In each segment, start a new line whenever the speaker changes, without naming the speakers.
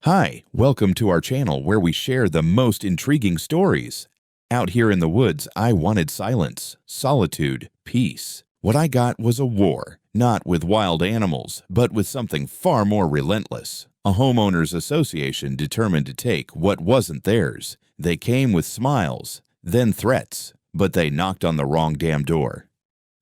Hi, welcome to our channel where we share the most intriguing stories. Out here in the woods, I wanted silence, solitude, peace. What I got was a war, not with wild animals, but with something far more relentless. A homeowners association determined to take what wasn't theirs. They came with smiles, then threats, but they knocked on the wrong damn door.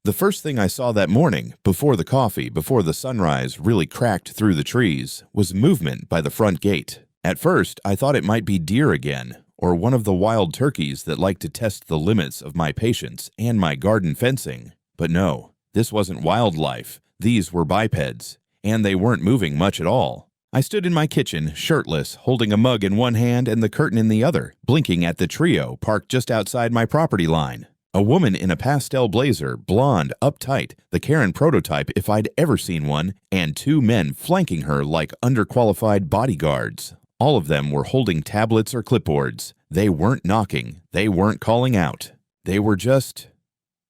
The first thing I saw that morning, before the sunrise really cracked through the trees, was movement by the front gate. At first, I thought it might be deer again, or one of the wild turkeys that like to test the limits of my patience and my garden fencing. But no, this wasn't wildlife. These were bipeds, and they weren't moving much at all. I stood in my kitchen, shirtless, holding a mug in one hand and the curtain in the other, blinking at the trio parked just outside my property line. A woman in a pastel blazer, blonde, uptight, the Karen prototype if I'd ever seen one, and two men flanking her like underqualified bodyguards. All of them were holding tablets or clipboards. They weren't knocking. They weren't calling out. They were just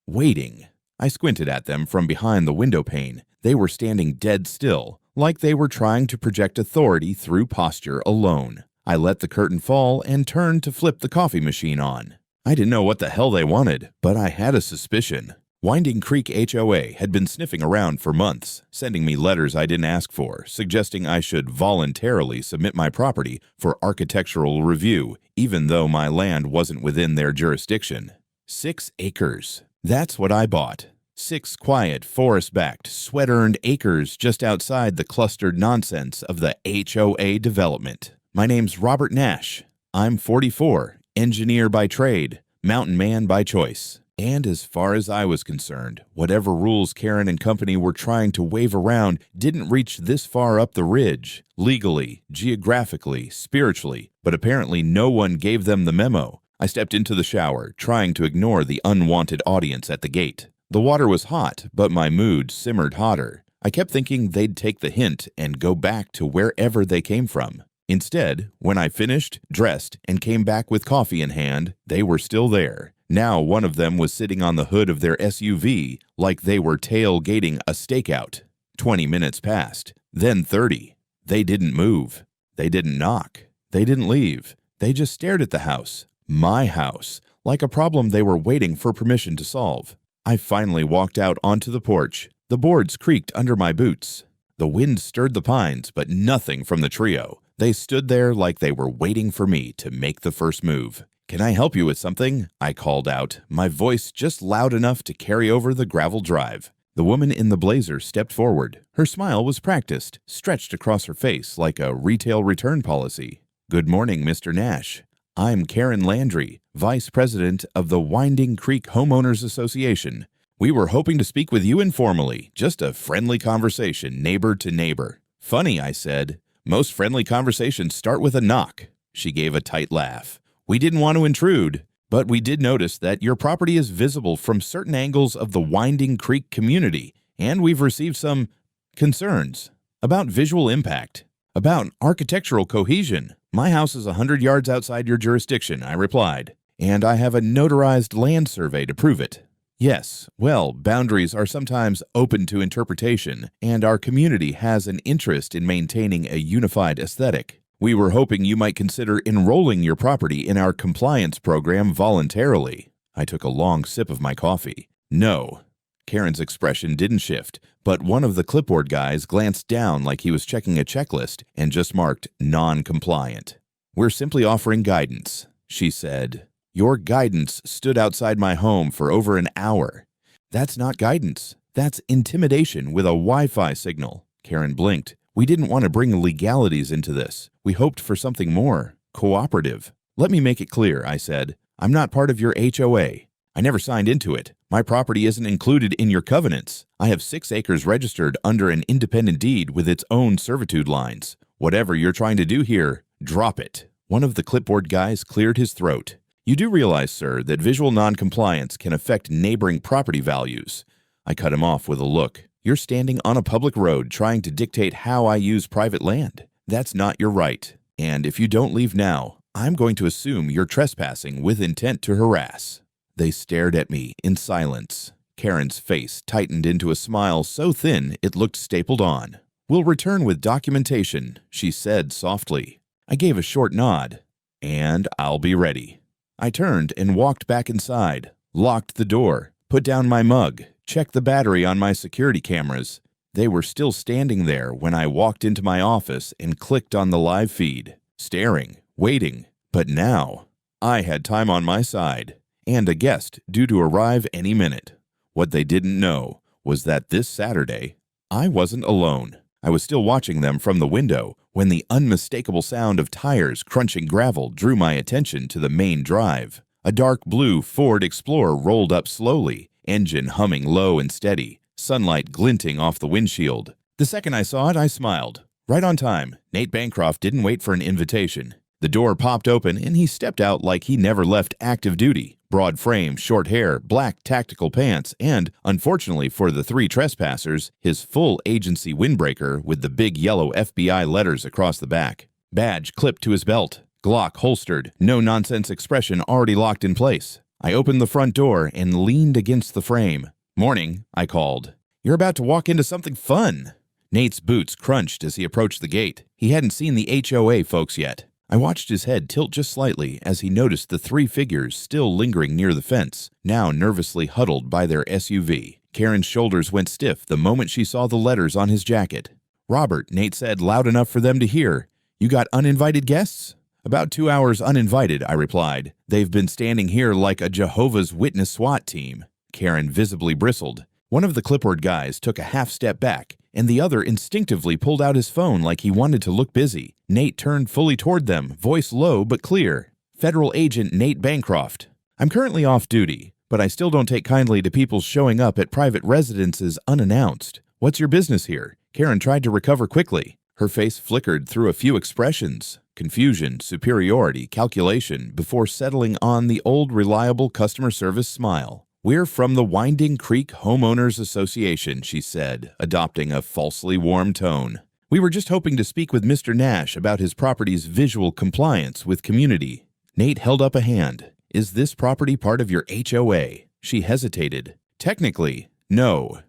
waiting. I squinted at them from behind the window pane. They were standing dead still, like they were trying to project authority through posture alone. I let the curtain fall and turned to flip the coffee machine on. I didn't know what the hell they wanted, but I had a suspicion. Winding Creek HOA had been sniffing around for months, sending me letters I didn't ask for, suggesting I should voluntarily submit my property for architectural review, even though my land wasn't within their jurisdiction. 6 acres. That's what I bought. 6 quiet, forest-backed, sweat-earned acres just outside the clustered nonsense of the HOA development. My name's Robert Nash. I'm 44. Engineer by trade, mountain man by choice. And as far as I was concerned, whatever rules Karen and company were trying to wave around didn't reach this far up the ridge, legally, geographically, spiritually, but apparently no one gave them the memo. I stepped into the shower, trying to ignore the unwanted audience at the gate. The water was hot, but my mood simmered hotter. I kept thinking they'd take the hint and go back to wherever they came from. Instead, when I finished, dressed, and came back with coffee in hand, they were still there. Now one of them was sitting on the hood of their SUV like they were tailgating a stakeout. 20 minutes passed, then 30. They didn't move. They didn't knock. They didn't leave. They just stared at the house, my house, like a problem they were waiting for permission to solve. I finally walked out onto the porch. The boards creaked under my boots. The wind stirred the pines, but nothing from the trio. They stood there like they were waiting for me to make the first move. "Can I help you with something?" I called out, my voice just loud enough to carry over the gravel drive. The woman in the blazer stepped forward. Her smile was practiced, stretched across her face like a retail return policy. "Good morning, Mr. Nash. I'm Karen Landry, Vice President of the Winding Creek Homeowners Association. We were hoping to speak with you informally, just a friendly conversation, neighbor to neighbor." "Funny," I said. "Most friendly conversations start with a knock." She gave a tight laugh. "We didn't want to intrude, but we did notice that your property is visible from certain angles of the Winding Creek community, and we've received some concerns about visual impact, about architectural cohesion." "My house is 100 yards outside your jurisdiction," I replied, "and I have a notarized land survey to prove it." "Yes, well, boundaries are sometimes open to interpretation, and our community has an interest in maintaining a unified aesthetic. We were hoping you might consider enrolling your property in our compliance program voluntarily." I took a long sip of my coffee. "No." Karen's expression didn't shift, but one of the clipboard guys glanced down like he was checking a checklist and just marked non-compliant. "We're simply offering guidance," she said. "Your guidance stood outside my home for over an hour." "That's not guidance. That's intimidation with a Wi-Fi signal." Karen blinked. "We didn't want to bring legalities into this. We hoped for something more cooperative." "Let me make it clear," I said. "I'm not part of your HOA. I never signed into it. My property isn't included in your covenants. I have 6 acres registered under an independent deed with its own servitude lines. Whatever you're trying to do here, drop it." One of the clipboard guys cleared his throat. "You do realize, sir, that visual noncompliance can affect neighboring property values." I cut him off with a look. "You're standing on a public road trying to dictate how I use private land. That's not your right. And if you don't leave now, I'm going to assume you're trespassing with intent to harass." They stared at me in silence. Karen's face tightened into a smile so thin it looked stapled on. "We'll return with documentation," she said softly. I gave a short nod. "And I'll be ready." I turned and walked back inside, locked the door, put down my mug, checked the battery on my security cameras. They were still standing there when I walked into my office and clicked on the live feed, staring, waiting. But now, I had time on my side, and a guest due to arrive any minute. What they didn't know was that this Saturday, I wasn't alone. I was still watching them from the window when the unmistakable sound of tires crunching gravel drew my attention to the main drive. A dark blue Ford Explorer rolled up slowly, engine humming low and steady, sunlight glinting off the windshield. The second I saw it, I smiled. Right on time, Nate Bancroft didn't wait for an invitation. The door popped open and he stepped out like he never left active duty. Broad frame, short hair, black tactical pants, and, unfortunately for the three trespassers, his full agency windbreaker with the big yellow FBI letters across the back. Badge clipped to his belt, Glock holstered, no-nonsense expression already locked in place. I opened the front door and leaned against the frame. "Morning," I called. "You're about to walk into something fun." Nate's boots crunched as he approached the gate. He hadn't seen the HOA folks yet. I watched his head tilt just slightly as he noticed the three figures still lingering near the fence, now nervously huddled by their SUV. Karen's shoulders went stiff the moment she saw the letters on his jacket. "Robert," Nate said loud enough for them to hear, "you got uninvited guests?" "About 2 hours uninvited," I replied. "They've been standing here like a Jehovah's Witness SWAT team." Karen visibly bristled. One of the clipboard guys took a half step back, and the other instinctively pulled out his phone like he wanted to look busy. Nate turned fully toward them, voice low but clear. "Federal Agent Nate Bancroft. I'm currently off duty, but I still don't take kindly to people showing up at private residences unannounced. What's your business here?" Karen tried to recover quickly. Her face flickered through a few expressions: confusion, superiority, calculation, before settling on the old reliable customer service smile. "We're from the Winding Creek Homeowners Association," she said, adopting a falsely warm tone. "We were just hoping to speak with Mr. Nash about his property's visual compliance with community." Nate held up a hand. "Is this property part of your HOA?" She hesitated. "Technically, no."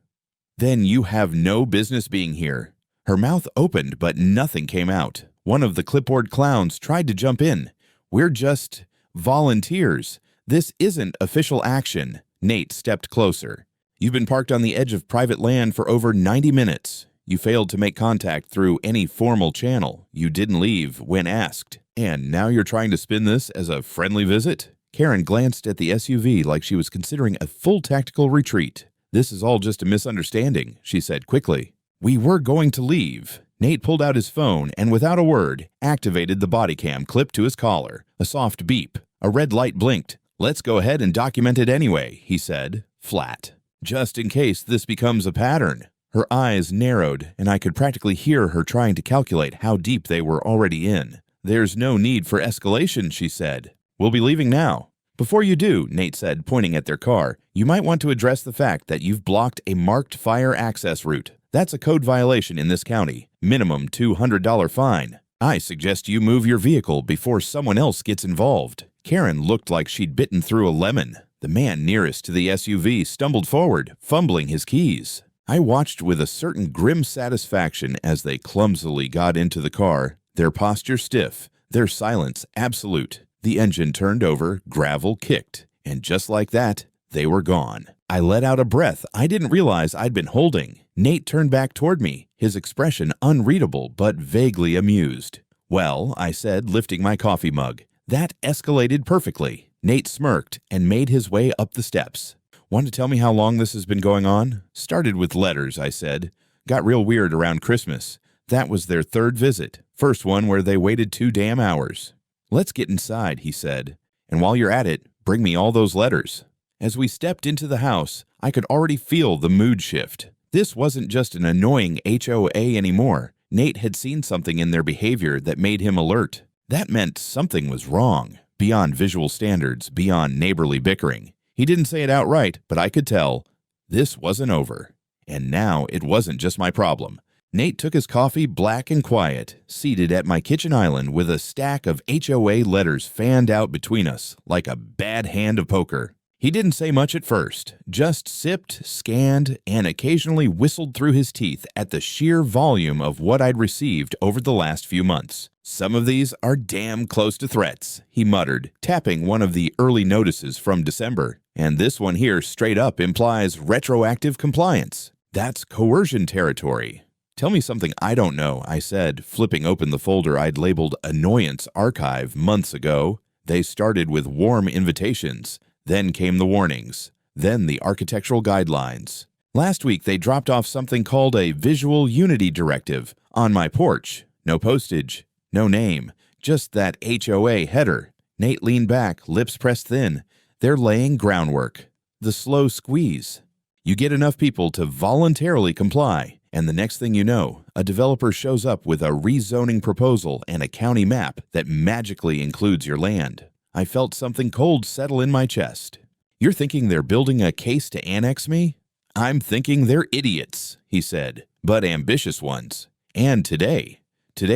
"Then you have no business being here." Her mouth opened, but nothing came out. One of the clipboard clowns tried to jump in. "We're just volunteers. This isn't official action." Nate stepped closer. "You've been parked on the edge of private land for over 90 minutes. You failed to make contact through any formal channel. You didn't leave when asked. And now you're trying to spin this as a friendly visit?" Karen glanced at the SUV like she was considering a full tactical retreat. "This is all just a misunderstanding," she said quickly. "We were going to leave." Nate pulled out his phone and, without a word, activated the body cam clipped to his collar. A soft beep. A red light blinked. "Let's go ahead and document it anyway," he said, flat. "Just in case this becomes a pattern." Her eyes narrowed, and I could practically hear her trying to calculate how deep they were already in. "There's no need for escalation," she said. "We'll be leaving now." "Before you do," Nate said, pointing at their car, "you might want to address the fact that you've blocked a marked fire access route. That's a code violation in this county. Minimum $200 fine. I suggest you move your vehicle before someone else gets involved." Karen looked like she'd bitten through a lemon. The man nearest to the SUV stumbled forward, fumbling his keys. I watched with a certain grim satisfaction as they clumsily got into the car, their posture stiff, their silence absolute. The engine turned over, gravel kicked, and just like that, they were gone. I let out a breath I didn't realize I'd been holding. Nate turned back toward me, his expression unreadable but vaguely amused. "Well," I said, lifting my coffee mug, "that escalated perfectly." Nate smirked and made his way up the steps. "Want to tell me how long this has been going on?" "Started with letters," I said. "Got real weird around Christmas. That was their third visit. First one where they waited 2 damn hours." "Let's get inside," he said. "And while you're at it, bring me all those letters." As we stepped into the house, I could already feel the mood shift. This wasn't just an annoying HOA anymore. Nate had seen something in their behavior that made him alert. That meant something was wrong, beyond visual standards, beyond neighborly bickering. He didn't say it outright, but I could tell. This wasn't over. And now it wasn't just my problem. Nate took his coffee black and quiet, seated at my kitchen island with a stack of HOA letters fanned out between us like a bad hand of poker. He didn't say much at first, just sipped, scanned, and occasionally whistled through his teeth at the sheer volume of what I'd received over the last few months. "Some of these are damn close to threats," he muttered, tapping one of the early notices from December. "And this one here straight up implies retroactive compliance. That's coercion territory." "Tell me something I don't know," I said, flipping open the folder I'd labeled Annoyance Archive months ago. They started with warm invitations. Then came the warnings. Then the architectural guidelines. Last week they dropped off something called a Visual Unity Directive on my porch. No postage. No name. Just that HOA header. Nate leaned back, lips pressed thin. They're laying groundwork. The slow squeeze. You get enough people to voluntarily comply, and the next thing you know, a developer shows up with a rezoning proposal and a county map that magically includes your land. I felt something cold settle in my chest. "You're thinking they're building a case to annex me?" "I'm thinking they're idiots," he said, "but ambitious ones. And today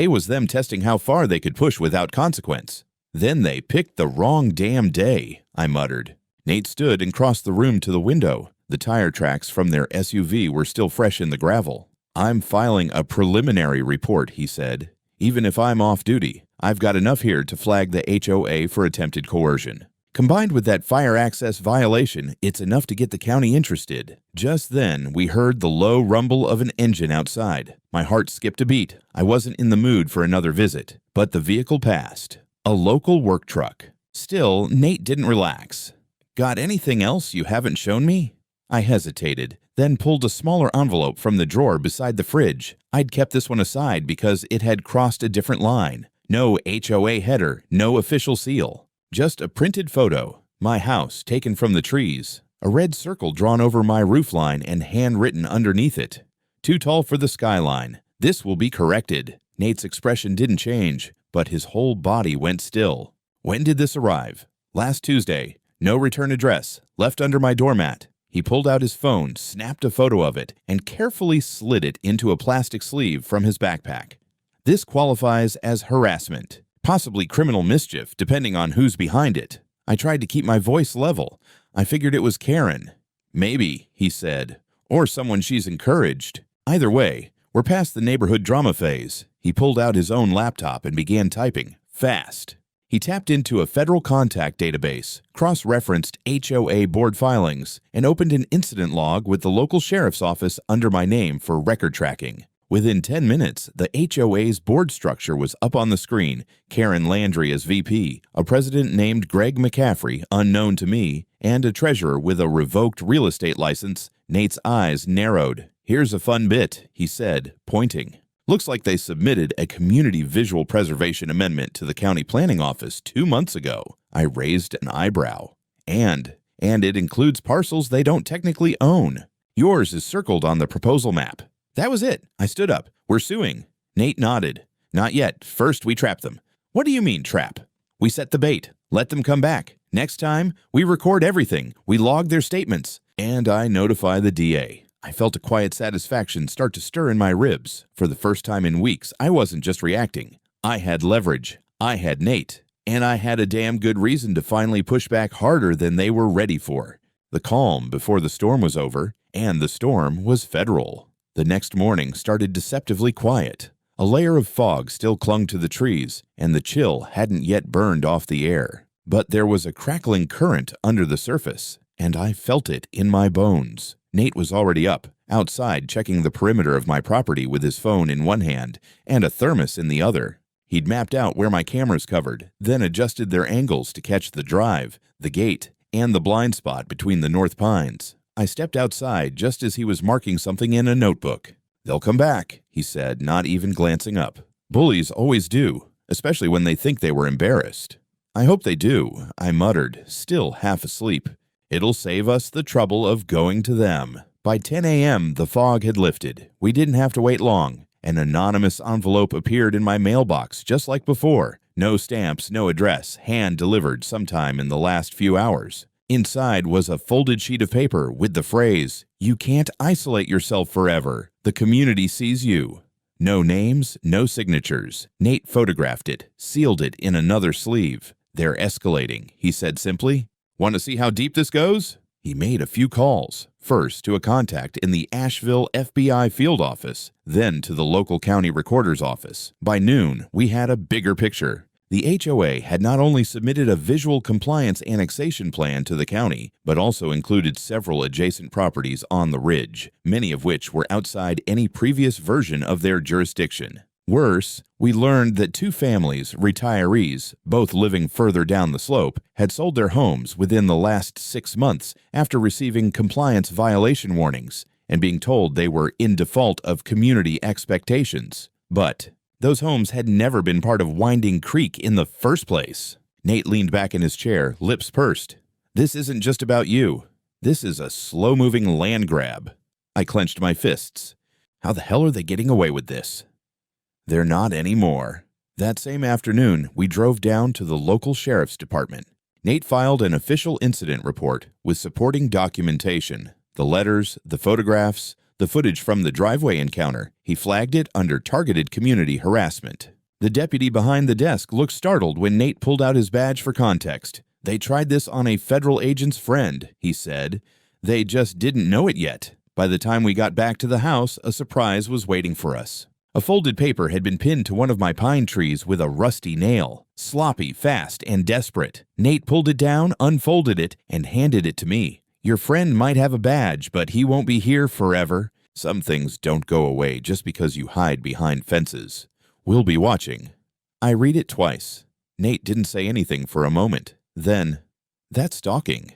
was them testing how far they could push without consequence." "Then they picked the wrong damn day," I muttered. Nate stood and crossed the room to the window. The tire tracks from their SUV were still fresh in the gravel. "I'm filing a preliminary report," he said. "Even if I'm off duty, I've got enough here to flag the HOA for attempted coercion. Combined with that fire access violation, it's enough to get the county interested." Just then, we heard the low rumble of an engine outside. My heart skipped a beat. I wasn't in the mood for another visit, but the vehicle passed. A local work truck. Still, Nate didn't relax. "Got anything else you haven't shown me?" I hesitated, then pulled a smaller envelope from the drawer beside the fridge. I'd kept this one aside because it had crossed a different line. No HOA header, no official seal. Just a printed photo. My house taken from the trees. A red circle drawn over my roofline and handwritten underneath it. "Too tall for the skyline. This will be corrected." Nate's expression didn't change, but his whole body went still. "When did this arrive?" "Last Tuesday. No return address. Left under my doormat." He pulled out his phone, snapped a photo of it, and carefully slid it into a plastic sleeve from his backpack. "This qualifies as harassment, possibly criminal mischief, depending on who's behind it." I tried to keep my voice level. I figured it was Karen. "Maybe," he said, "or someone she's encouraged. Either way, we're past the neighborhood drama phase." He pulled out his own laptop and began typing, fast. He tapped into a federal contact database, cross-referenced HOA board filings, and opened an incident log with the local sheriff's office under my name for record tracking. Within 10 minutes, the HOA's board structure was up on the screen, Karen Landry as VP, a president named Greg McCaffrey, unknown to me, and a treasurer with a revoked real estate license. Nate's eyes narrowed. "Here's a fun bit," he said, pointing. "Looks like they submitted a community visual preservation amendment to the county planning office 2 months ago." I raised an eyebrow. And it includes parcels they don't technically own. Yours is circled on the proposal map." That was it. I stood up. "We're suing." Nate nodded. "Not yet. First, we trap them." "What do you mean, trap?" "We set the bait. Let them come back. Next time, we record everything. We log their statements. And I notify the DA." I felt a quiet satisfaction start to stir in my ribs. For the first time in weeks, I wasn't just reacting. I had leverage. I had Nate. And I had a damn good reason to finally push back harder than they were ready for. The calm before the storm was over, and the storm was federal. The next morning started deceptively quiet. A layer of fog still clung to the trees, and the chill hadn't yet burned off the air. But there was a crackling current under the surface, and I felt it in my bones. Nate was already up, outside checking the perimeter of my property with his phone in one hand and a thermos in the other. He'd mapped out where my cameras covered, then adjusted their angles to catch the drive, the gate, and the blind spot between the north pines. I stepped outside just as he was marking something in a notebook. "They'll come back," he said, not even glancing up. "Bullies always do, especially when they think they were embarrassed." "I hope they do," I muttered, still half asleep. "It'll save us the trouble of going to them." By 10 a.m., the fog had lifted. We didn't have to wait long. An anonymous envelope appeared in my mailbox just like before. No stamps, no address, hand-delivered sometime in the last few hours. Inside was a folded sheet of paper with the phrase, "You can't isolate yourself forever. The community sees you." No names, no signatures. Nate photographed it, sealed it in another sleeve. "They're escalating," he said simply. Want to see how deep this goes? He made a few calls, first to a contact in the Asheville FBI field office, then to the local county recorder's office. By noon, we had a bigger picture. The HOA had not only submitted a visual compliance annexation plan to the county, but also included several adjacent properties on the ridge, many of which were outside any previous version of their jurisdiction. Worse, we learned that two families, retirees, both living further down the slope, had sold their homes within the last 6 months after receiving compliance violation warnings and being told they were in default of community expectations. But those homes had never been part of Winding Creek in the first place. Nate leaned back in his chair, lips pursed. This isn't just about you. This is a slow-moving land grab. I clenched my fists. How the hell are they getting away with this? They're not anymore. That same afternoon, we drove down to the local sheriff's department. Nate filed an official incident report with supporting documentation. The letters, the photographs, the footage from the driveway encounter. He flagged it under targeted community harassment. The deputy behind the desk looked startled when Nate pulled out his badge for context. They tried this on a federal agent's friend, he said. They just didn't know it yet. By the time we got back to the house, a surprise was waiting for us. A folded paper had been pinned to one of my pine trees with a rusty nail. Sloppy, fast, and desperate. Nate pulled it down, unfolded it, and handed it to me. Your friend might have a badge, but he won't be here forever. Some things don't go away just because you hide behind fences. We'll be watching. I read it twice. Nate didn't say anything for a moment. Then, that's stalking.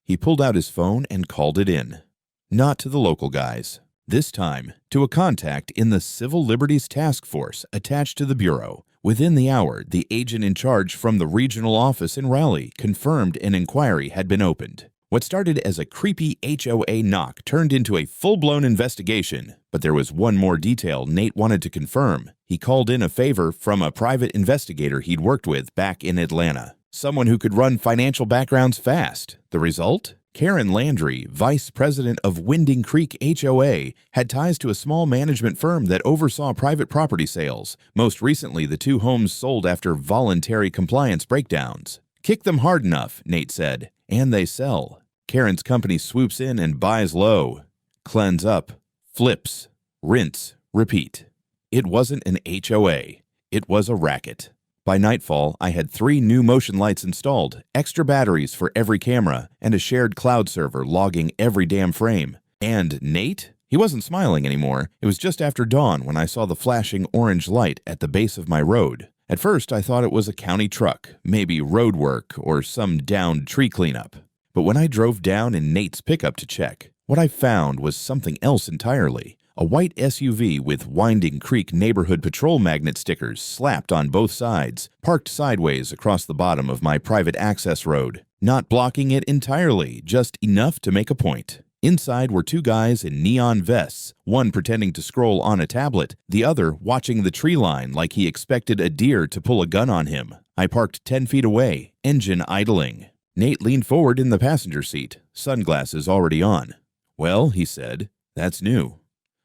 He pulled out his phone and called it in. Not to the local guys. This time, to a contact in the Civil Liberties Task Force attached to the Bureau. Within the hour, the agent in charge from the regional office in Raleigh confirmed an inquiry had been opened. What started as a creepy HOA knock turned into a full-blown investigation. But there was one more detail Nate wanted to confirm. He called in a favor from a private investigator he'd worked with back in Atlanta. Someone who could run financial backgrounds fast. The result? Karen Landry, vice president of Winding Creek HOA, had ties to a small management firm that oversaw private property sales. Most recently, the two homes sold after voluntary compliance breakdowns. Kick them hard enough, Nate said, and they sell. Karen's company swoops in and buys low. Cleanse up, flips, rinse, repeat. It wasn't an HOA. It was a racket. By nightfall, I had 3 new motion lights installed, extra batteries for every camera, and a shared cloud server logging every damn frame. And Nate? He wasn't smiling anymore. It was just after dawn when I saw the flashing orange light at the base of my road. At first, I thought it was a county truck, maybe road work or some downed tree cleanup. But when I drove down in Nate's pickup to check, what I found was something else entirely. A white SUV with Winding Creek Neighborhood Patrol magnet stickers slapped on both sides, parked sideways across the bottom of my private access road, not blocking it entirely, just enough to make a point. Inside were 2 guys in neon vests, one pretending to scroll on a tablet, the other watching the tree line like he expected a deer to pull a gun on him. I parked 10 feet away, engine idling. Nate leaned forward in the passenger seat, sunglasses already on. Well, he said, that's new.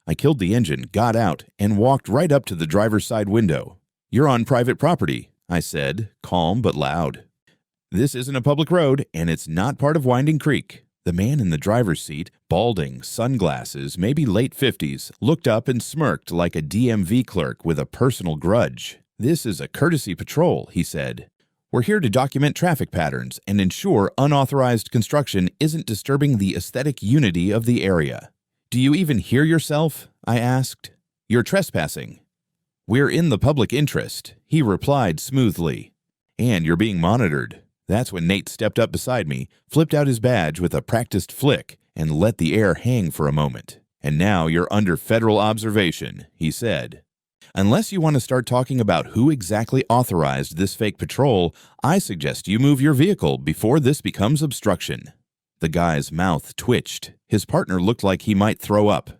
I killed the engine, got out, and walked right up to the driver's side window. You're on private property, I said, calm but loud. This isn't a public road, and it's not part of Winding Creek. The man in the driver's seat, balding, sunglasses, maybe late 50s, looked up and smirked like a DMV clerk with a personal grudge. This is a courtesy patrol, he said. We're here to document traffic patterns and ensure unauthorized construction isn't disturbing the aesthetic unity of the area. Do you even hear yourself? I asked. You're trespassing. We're in the public interest, he replied smoothly. And you're being monitored. That's when Nate stepped up beside me, flipped out his badge with a practiced flick, and let the air hang for a moment. And now you're under federal observation, he said. Unless you want to start talking about who exactly authorized this fake patrol, I suggest you move your vehicle before this becomes obstruction. The guy's mouth twitched. His partner looked like he might throw up.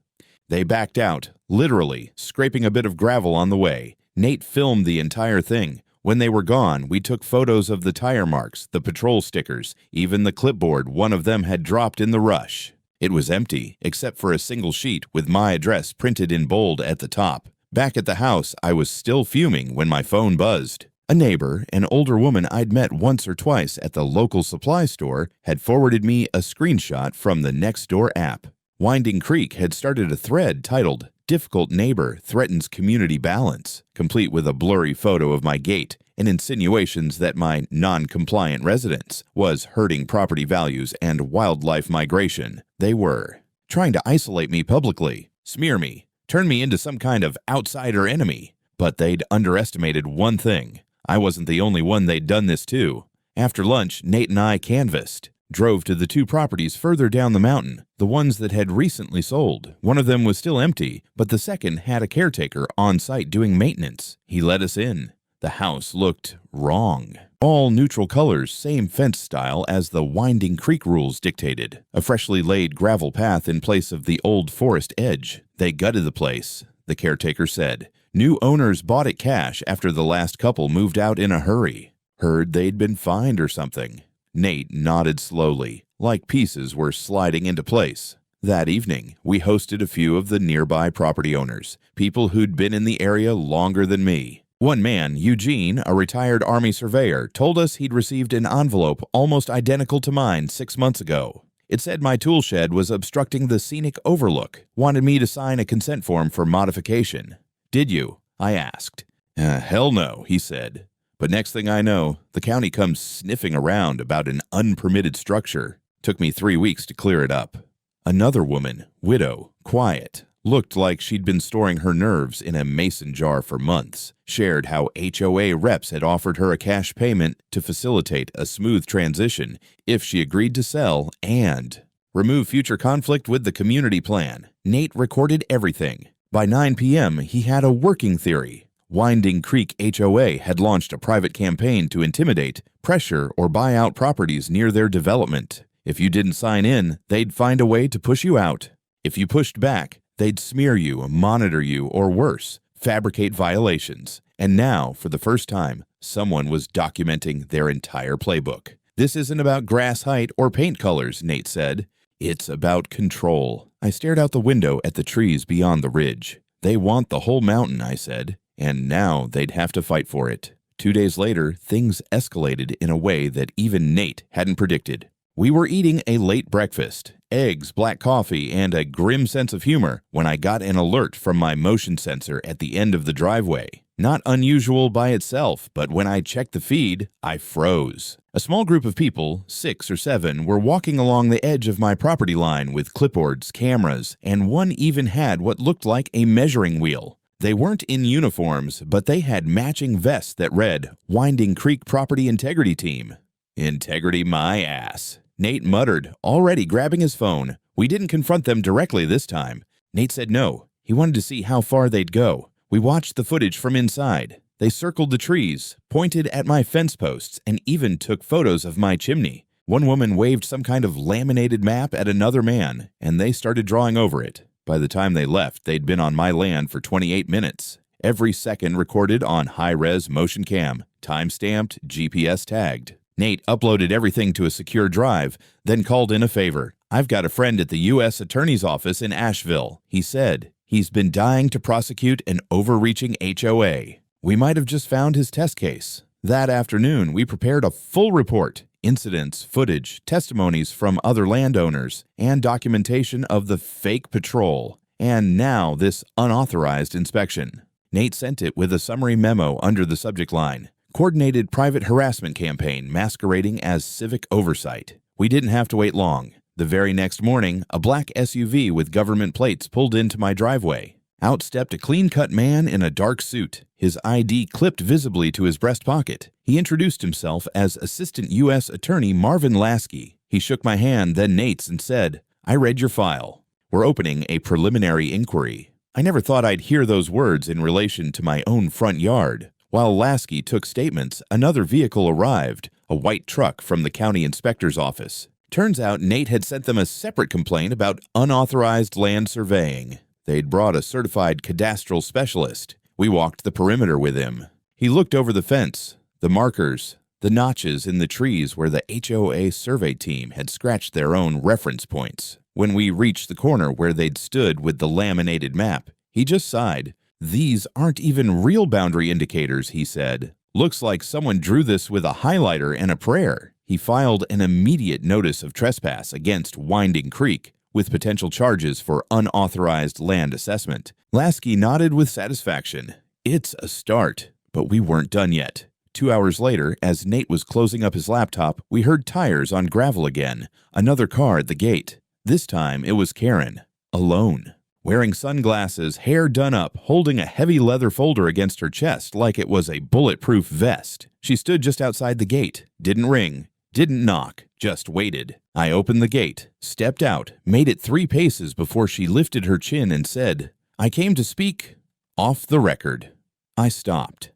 They backed out, literally, scraping a bit of gravel on the way. Nate filmed the entire thing. When they were gone, we took photos of the tire marks, the patrol stickers, even the clipboard one of them had dropped in the rush. It was empty, except for a single sheet with my address printed in bold at the top. Back at the house, I was still fuming when my phone buzzed. A neighbor, an older woman I'd met once or twice at the local supply store, had forwarded me a screenshot from the Nextdoor app. Winding Creek had started a thread titled, "Difficult Neighbor Threatens Community Balance," complete with a blurry photo of my gate and insinuations that my non-compliant residence was hurting property values and wildlife migration. They were trying to isolate me publicly, smear me, turn me into some kind of outsider enemy. But they'd underestimated one thing. I wasn't the only one they'd done this to. After lunch, Nate and I canvassed, drove to the two properties further down the mountain, the ones that had recently sold. One of them was still empty, but the second had a caretaker on site doing maintenance. He let us in. The house looked wrong. All neutral colors, same fence style as the Winding Creek rules dictated. A freshly laid gravel path in place of the old forest edge. They gutted the place, the caretaker said. New owners bought it cash after the last couple moved out in a hurry. Heard they'd been fined or something. Nate nodded slowly, like pieces were sliding into place. That evening, we hosted a few of the nearby property owners, people who'd been in the area longer than me. One man, Eugene, a retired Army surveyor, told us he'd received an envelope almost identical to mine 6 months ago. It said my tool shed was obstructing the scenic overlook, wanted me to sign a consent form for modification. "Did you?" I asked. Hell no," he said. But next thing I know, the county comes sniffing around about an unpermitted structure. Took me 3 weeks to clear it up. Another woman, widow, quiet, looked like she'd been storing her nerves in a mason jar for months, shared how HOA reps had offered her a cash payment to facilitate a smooth transition if she agreed to sell and remove future conflict with the community plan. Nate recorded everything. By 9 p.m., he had a working theory. Winding Creek HOA had launched a private campaign to intimidate, pressure, or buy out properties near their development. If you didn't sign in, they'd find a way to push you out. If you pushed back, they'd smear you, monitor you, or worse, fabricate violations. And now, for the first time, someone was documenting their entire playbook. "This isn't about grass height or paint colors," Nate said. "It's about control." I stared out the window at the trees beyond the ridge. "They want the whole mountain," I said, and now they'd have to fight for it. 2 days later, things escalated in a way that even Nate hadn't predicted. We were eating a late breakfast, eggs, black coffee, and a grim sense of humor when I got an alert from my motion sensor at the end of the driveway. Not unusual by itself, but when I checked the feed, I froze. A small group of people, 6 or 7, were walking along the edge of my property line with clipboards, cameras, and one even had what looked like a measuring wheel. They weren't in uniforms, but they had matching vests that read, "Winding Creek Property Integrity Team." Integrity my ass. Nate muttered, already grabbing his phone. We didn't confront them directly this time. Nate said no. He wanted to see how far they'd go. We watched the footage from inside. They circled the trees, pointed at my fence posts, and even took photos of my chimney. One woman waved some kind of laminated map at another man, and they started drawing over it. By the time they left, they'd been on my land for 28 minutes. Every second recorded on high-res motion cam, time-stamped, GPS tagged. Nate uploaded everything to a secure drive, then called in a favor. "I've got a friend at the U.S. Attorney's Office in Asheville," he said. "He's been dying to prosecute an overreaching HOA. We might have just found his test case." That afternoon, we prepared a full report, incidents, footage, testimonies from other landowners, and documentation of the fake patrol. And now this unauthorized inspection. Nate sent it with a summary memo under the subject line. Coordinated private harassment campaign masquerading as civic oversight. We didn't have to wait long. The very next morning, a black SUV with government plates pulled into my driveway. Out stepped a clean-cut man in a dark suit, his ID clipped visibly to his breast pocket. He introduced himself as Assistant U.S. Attorney Marvin Lasky. He shook my hand, then Nate's, and said, "I read your file. We're opening a preliminary inquiry." I never thought I'd hear those words in relation to my own front yard. While Lasky took statements, another vehicle arrived, a white truck from the county inspector's office. Turns out Nate had sent them a separate complaint about unauthorized land surveying. They'd brought a certified cadastral specialist. We walked the perimeter with him. He looked over the fence, the markers, the notches in the trees where the HOA survey team had scratched their own reference points. When we reached the corner where they'd stood with the laminated map, he just sighed. "These aren't even real boundary indicators," he said. Looks like someone drew this with a highlighter and a prayer. He filed an immediate notice of trespass against Winding Creek, with potential charges for unauthorized land assessment. Lasky nodded with satisfaction. It's a start, but we weren't done yet. 2 hours later, as Nate was closing up his laptop, we heard tires on gravel again. Another car at the gate. This time it was Karen, alone. Wearing sunglasses, hair done up, holding a heavy leather folder against her chest like it was a bulletproof vest. She stood just outside the gate, didn't ring, didn't knock, just waited. I opened the gate, stepped out, made it 3 paces before she lifted her chin and said, "I came to speak off the record." I stopped.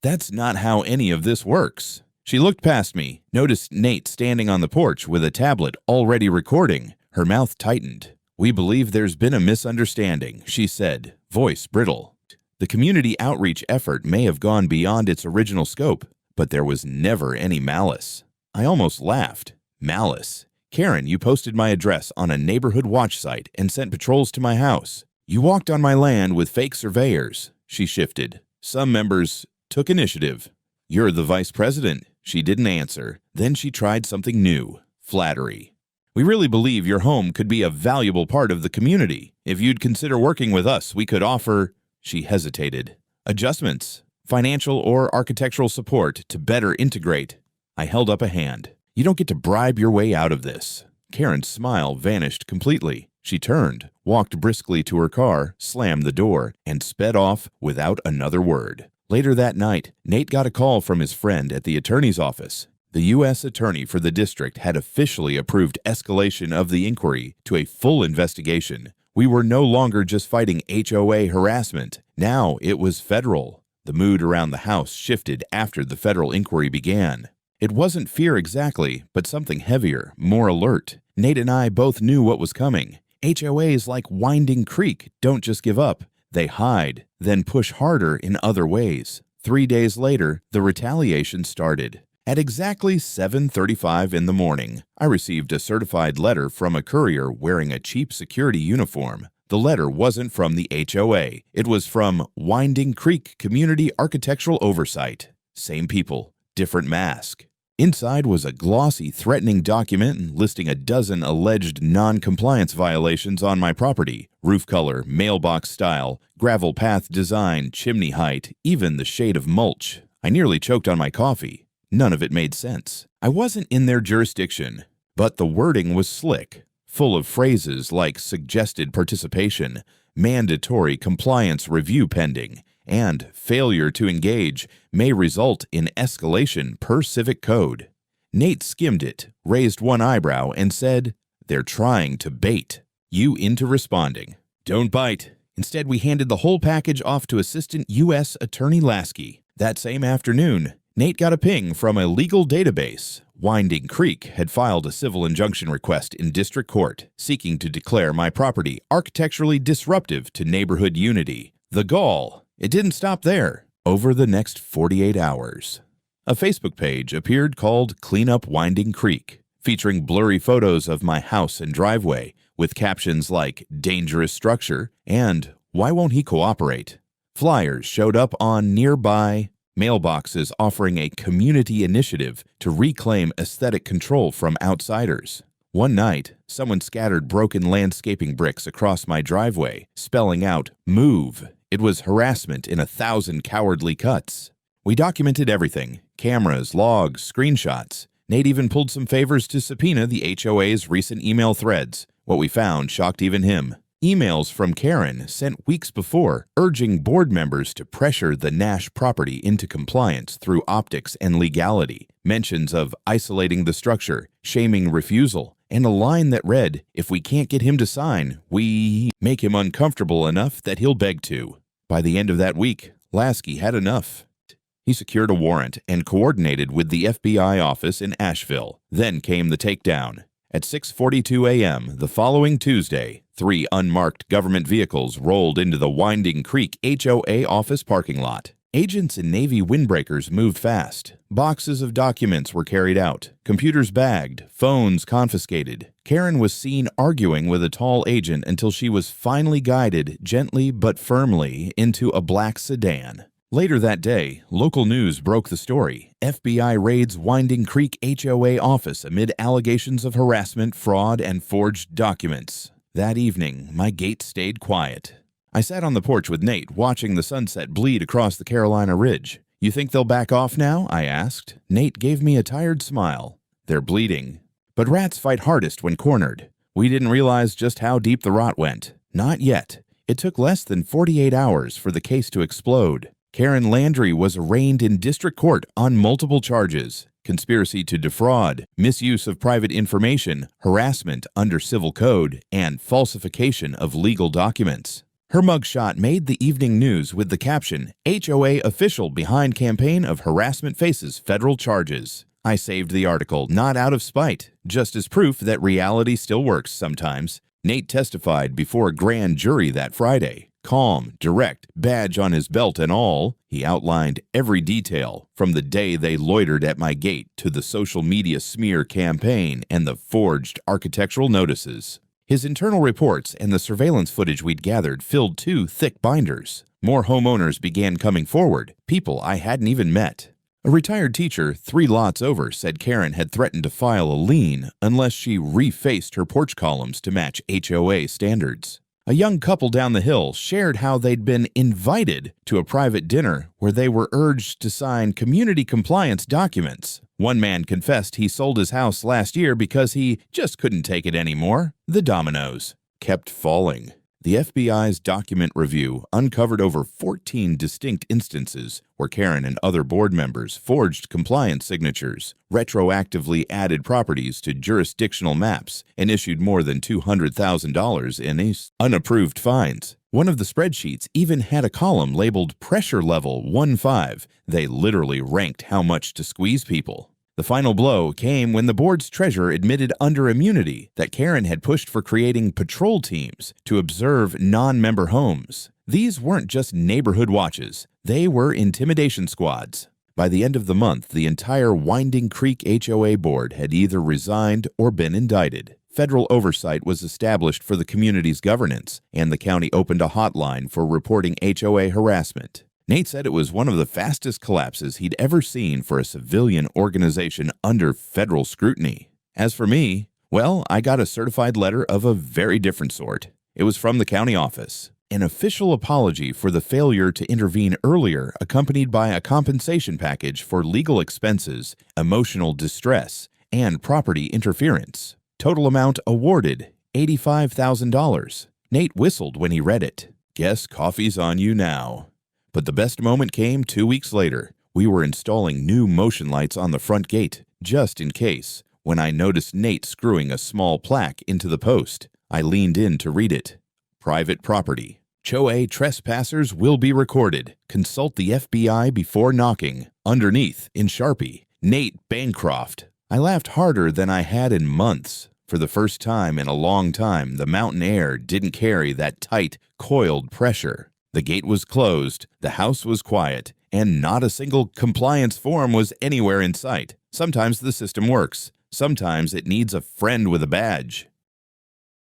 That's not how any of this works. She looked past me, noticed Nate standing on the porch with a tablet already recording. Her mouth tightened. "We believe there's been a misunderstanding," she said, voice brittle. The community outreach effort may have gone beyond its original scope, but there was never any malice. I almost laughed. Malice. Karen, you posted my address on a neighborhood watch site and sent patrols to my house. You walked on my land with fake surveyors. She shifted. Some members took initiative. You're the vice president. She didn't answer. Then she tried something new. Flattery. We really believe your home could be a valuable part of the community. If you'd consider working with us, we could offer, she hesitated, adjustments, financial or architectural support to better integrate. I held up a hand. You don't get to bribe your way out of this. Karen's smile vanished completely. She turned, walked briskly to her car, slammed the door, and sped off without another word. Later that night, Nate got a call from his friend at the attorney's office. The U.S. attorney for the district had officially approved escalation of the inquiry to a full investigation. We were no longer just fighting HOA harassment. Now it was federal. The mood around the house shifted after the federal inquiry began. It wasn't fear exactly, but something heavier, more alert. Nate and I both knew what was coming. HOAs like Winding Creek don't just give up. They hide, then push harder in other ways. 3 days later, the retaliation started. At exactly 7:35 in the morning, I received a certified letter from a courier wearing a cheap security uniform. The letter wasn't from the HOA. It was from Winding Creek Community Architectural Oversight. Same people, different mask. Inside was a glossy, threatening document listing a dozen alleged non-compliance violations on my property. Roof color, mailbox style, gravel path design, chimney height, even the shade of mulch. I nearly choked on my coffee. None of it made sense. I wasn't in their jurisdiction, but the wording was slick, full of phrases like suggested participation, mandatory compliance review pending, and failure to engage may result in escalation per civic code. Nate skimmed it, raised one eyebrow, and said, "They're trying to bait you into responding. Don't bite." Instead, we handed the whole package off to Assistant U.S. Attorney Lasky. That same afternoon, Nate got a ping from a legal database. Winding Creek had filed a civil injunction request in district court, seeking to declare my property architecturally disruptive to neighborhood unity. The gall, it didn't stop there. Over the next 48 hours, a Facebook page appeared called Clean Up Winding Creek, featuring blurry photos of my house and driveway, with captions like dangerous structure and why won't he cooperate. Flyers showed up on nearby mailboxes offering a community initiative to reclaim aesthetic control from outsiders. One night, someone scattered broken landscaping bricks across my driveway, spelling out, "Move." It was harassment in 1,000 cowardly cuts. We documented everything, cameras, logs, screenshots. Nate even pulled some favors to subpoena the HOA's recent email threads. What we found shocked even him. Emails from Karen sent weeks before urging board members to pressure the Nash property into compliance through optics and legality, mentions of isolating the structure, shaming refusal, and a line that read, "If we can't get him to sign, we make him uncomfortable enough that he'll beg to." By the end of that week, Lasky had enough. He secured a warrant and coordinated with the FBI office in Asheville. Then came the takedown. At 6:42 a.m. the following Tuesday, 3 unmarked government vehicles rolled into the Winding Creek HOA office parking lot. Agents in Navy windbreakers moved fast. Boxes of documents were carried out, computers bagged, phones confiscated. Karen was seen arguing with a tall agent until she was finally guided gently but firmly into a black sedan. Later that day, local news broke the story. FBI raids Winding Creek HOA office amid allegations of harassment, fraud, and forged documents. That evening, my gate stayed quiet. I sat on the porch with Nate, watching the sunset bleed across the Carolina Ridge. "You think they'll back off now?" I asked. Nate gave me a tired smile. "They're bleeding. But rats fight hardest when cornered. We didn't realize just how deep the rot went. Not yet. It took less than 48 hours for the case to explode. Karen Landry was arraigned in district court on multiple charges: conspiracy to defraud, misuse of private information, harassment under civil code, and falsification of legal documents. Her mugshot made the evening news with the caption, "HOA official behind campaign of harassment faces federal charges." I saved the article, not out of spite, just as proof that reality still works sometimes. Nate testified before a grand jury that Friday. Calm, direct, badge on his belt and all, he outlined every detail, from the day they loitered at my gate to the social media smear campaign and the forged architectural notices. His internal reports and the surveillance footage we'd gathered filled 2 thick binders. More homeowners began coming forward, people I hadn't even met. A retired teacher 3 lots over said Karen had threatened to file a lien unless she refaced her porch columns to match HOA standards. A young couple down the hill shared how they'd been invited to a private dinner where they were urged to sign community compliance documents. One man confessed he sold his house last year because he just couldn't take it anymore. The dominoes kept falling. The FBI's document review uncovered over 14 distinct instances where Karen and other board members forged compliance signatures, retroactively added properties to jurisdictional maps, and issued more than $200,000 in unapproved fines. One of the spreadsheets even had a column labeled Pressure Level 15. They literally ranked how much to squeeze people. The final blow came when the board's treasurer admitted under immunity that Karen had pushed for creating patrol teams to observe non-member homes. These weren't just neighborhood watches, they were intimidation squads. By the end of the month, the entire Winding Creek HOA board had either resigned or been indicted. Federal oversight was established for the community's governance, and the county opened a hotline for reporting HOA harassment. Nate said it was one of the fastest collapses he'd ever seen for a civilian organization under federal scrutiny. As for me, well, I got a certified letter of a very different sort. It was from the county office. An official apology for the failure to intervene earlier, accompanied by a compensation package for legal expenses, emotional distress, and property interference. Total amount awarded, $85,000. Nate whistled when he read it. Guess coffee's on you now. But the best moment came 2 weeks later. We were installing new motion lights on the front gate, just in case, when I noticed Nate screwing a small plaque into the post. I leaned in to read it. Private property. HOA trespassers will be recorded. Consult the FBI before knocking. Underneath, in Sharpie, Nate Bancroft. I laughed harder than I had in months. For the first time in a long time, the mountain air didn't carry that tight, coiled pressure. The gate was closed, the house was quiet, and not a single compliance form was anywhere in sight. Sometimes the system works. Sometimes it needs a friend with a badge.